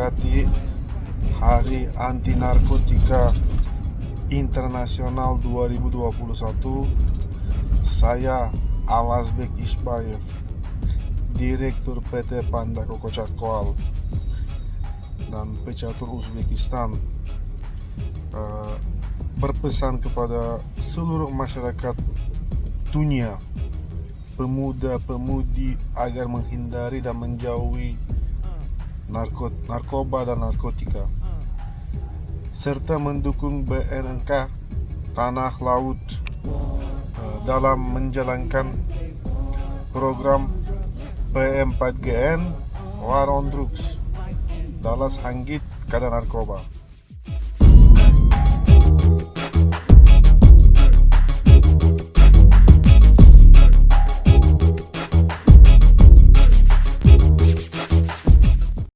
memperingati Hari Anti Narkotika Internasional 2021, saya Alazbek Isbayev, Direktur PT Panda Koko Cakwal dan Pecatur Uzbekistan, berpesan kepada seluruh masyarakat dunia, pemuda-pemudi, agar menghindari dan menjauhi narkoba dan narkotika, serta mendukung BNNK Tanah Laut dalam menjalankan program PM4GN War on Drugs, Dalas Hanggit Kada Narkoba.